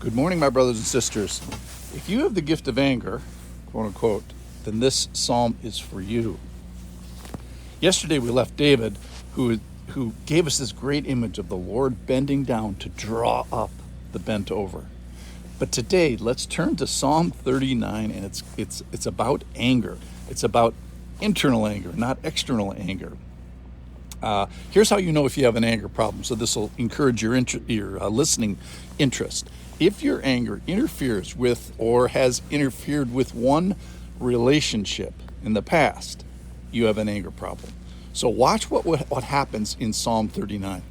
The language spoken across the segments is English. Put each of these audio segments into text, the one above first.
Good morning, my brothers and sisters. If you have the gift of anger, quote unquote, then this psalm is for you. Yesterday we left David, who gave us this great image of the Lord bending down to draw up the bent over. But today, let's turn to Psalm 39, and it's about anger. It's about internal anger, not external anger. Here's how you know if you have an anger problem. So this will encourage your listening interest. If your anger interferes with or has interfered with one relationship in the past, you have an anger problem. So watch what happens in Psalm 39.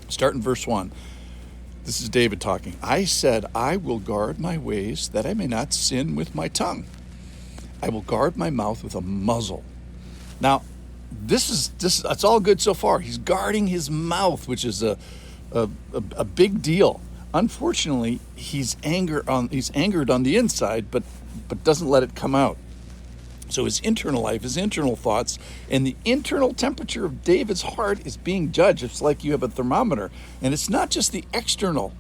Start in verse 1. This is David talking. I said, I will guard my ways that I may not sin with my tongue. I will guard my mouth with a muzzle. Now, it's all good so far. He's guarding his mouth, which is a big deal. Unfortunately, he's angered on the inside, but doesn't let it come out. So his internal life, his internal thoughts, and the internal temperature of David's heart is being judged. It's like you have a thermometer, and it's not just the external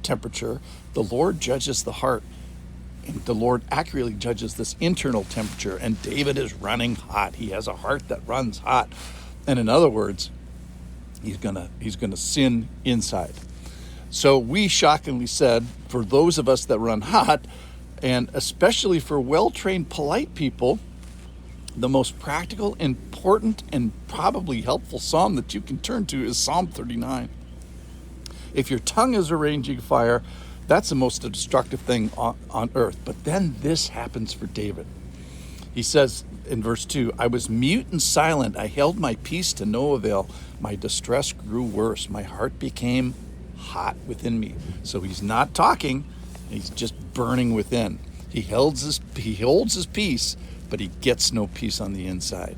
temperature. The Lord judges the heart, and the Lord accurately judges this internal temperature. And David is running hot. He has a heart that runs hot, and in other words, he's gonna sin inside. So we shockingly said, for those of us that run hot, and especially for well-trained, polite people, the most practical, important, and probably helpful psalm that you can turn to is Psalm 39. If your tongue is a raging fire, that's the most destructive thing on earth. But then this happens for David. He says in verse 2, I was mute and silent. I held my peace to no avail. My distress grew worse. My heart became hot within me. So he's not talking. He's just burning within. He holds his peace, but he gets no peace on the inside.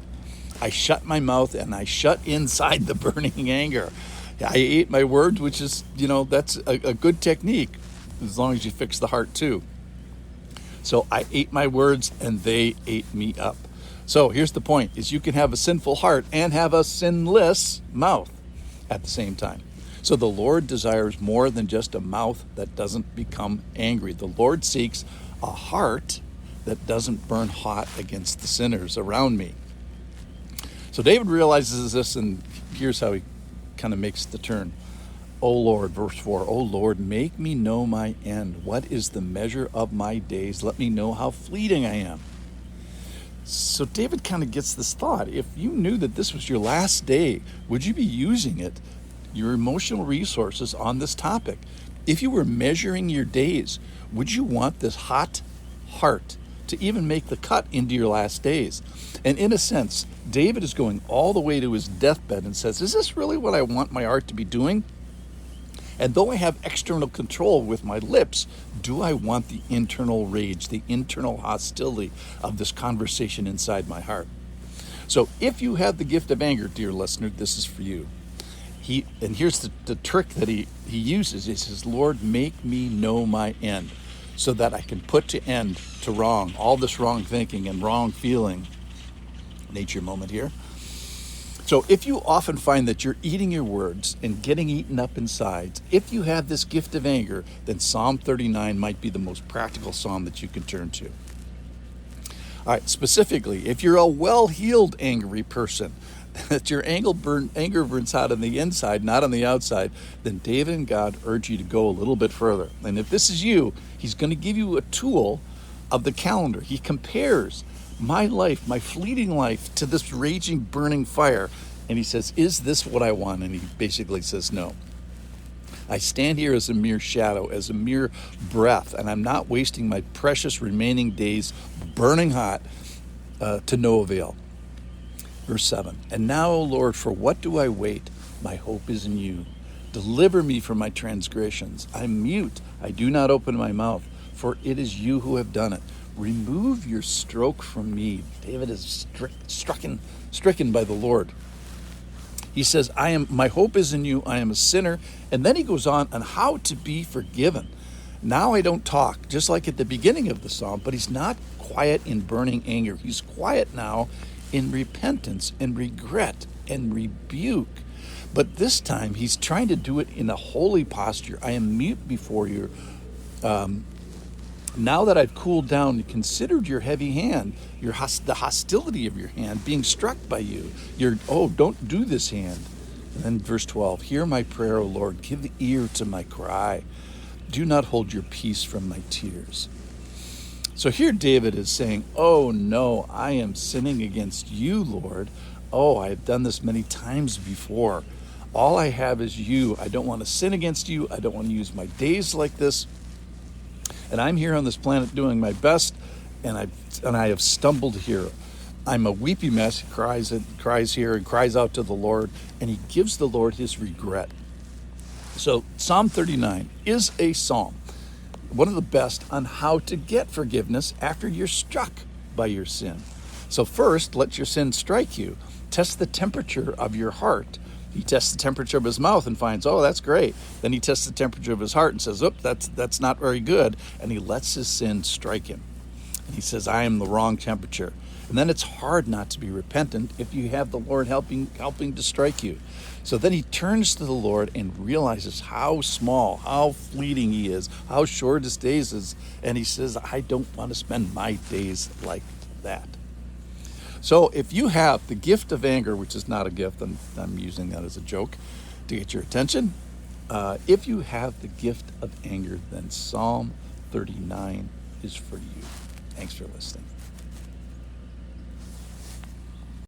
I shut my mouth and I shut inside the burning anger. I ate my words, which is, that's a good technique, as long as you fix the heart too. So I ate my words and they ate me up. So here's the point, is you can have a sinful heart and have a sinless mouth at the same time. So the Lord desires more than just a mouth that doesn't become angry. The Lord seeks a heart that doesn't burn hot against the sinners around me. So David realizes this, and here's how he kind of makes the turn. O Lord, verse 4, O Lord, make me know my end. What is the measure of my days? Let me know how fleeting I am. So David kind of gets this thought. If you knew that this was your last day, would you be using your emotional resources on this topic? If you were measuring your days, would you want this hot heart to even make the cut into your last days? And in a sense, David is going all the way to his deathbed and says, is this really what I want my heart to be doing? And though I have external control with my lips, do I want the internal rage, the internal hostility of this conversation inside my heart? So if you have the gift of anger, dear listener, this is for you. And here's the trick that he uses. He says, Lord, make me know my end so that I can put to end to wrong, all this wrong thinking and wrong feeling. Nature moment here. So if you often find that you're eating your words and getting eaten up inside, if you have this gift of anger, then Psalm 39 might be the most practical psalm that you can turn to. All right, specifically, if you're a well-heeled angry person, that your anger burns hot on the inside, not on the outside, then David and God urge you to go a little bit further. And if this is you, he's going to give you a tool of the calendar. He compares my life, my fleeting life, to this raging, burning fire. And he says, is this what I want? And he basically says, no. I stand here as a mere shadow, as a mere breath, and I'm not wasting my precious remaining days burning hot to no avail. Verse 7, and now, O Lord, for what do I wait? My hope is in you. Deliver me from my transgressions. I'm mute. I do not open my mouth, for it is you who have done it. Remove your stroke from me. David is stricken by the Lord. He says, my hope is in you. I am a sinner. And then he goes on how to be forgiven. Now I don't talk, just like at the beginning of the psalm, but he's not quiet in burning anger. He's quiet now in repentance and regret and rebuke. But this time he's trying to do it in a holy posture. I am mute before you. Now that I've cooled down and considered your heavy hand, the hostility of your hand, being struck by you, don't do this hand. And then verse 12, hear my prayer, O Lord, give ear to my cry. Do not hold your peace from my tears. So here David is saying, oh no, I am sinning against you, Lord. Oh, I have done this many times before. All I have is you. I don't want to sin against you. I don't want to use my days like this. And I'm here on this planet doing my best, and I have stumbled here. I'm a weepy mess. He cries here and cries out to the Lord, and he gives the Lord his regret. So Psalm 39 is a psalm, one of the best on how to get forgiveness after you're struck by your sin. So first, let your sin strike you. Test the temperature of your heart. He tests the temperature of his mouth and finds, oh, that's great. Then he tests the temperature of his heart and says, that's not very good. And he lets his sin strike him. And he says, I am the wrong temperature. And then it's hard not to be repentant if you have the Lord helping to strike you. So then he turns to the Lord and realizes how small, how fleeting he is, how short his days is. And he says, I don't want to spend my days like that. So if you have the gift of anger, which is not a gift, and I'm using that as a joke to get your attention. If you have the gift of anger, then Psalm 39 is for you. Thanks for listening.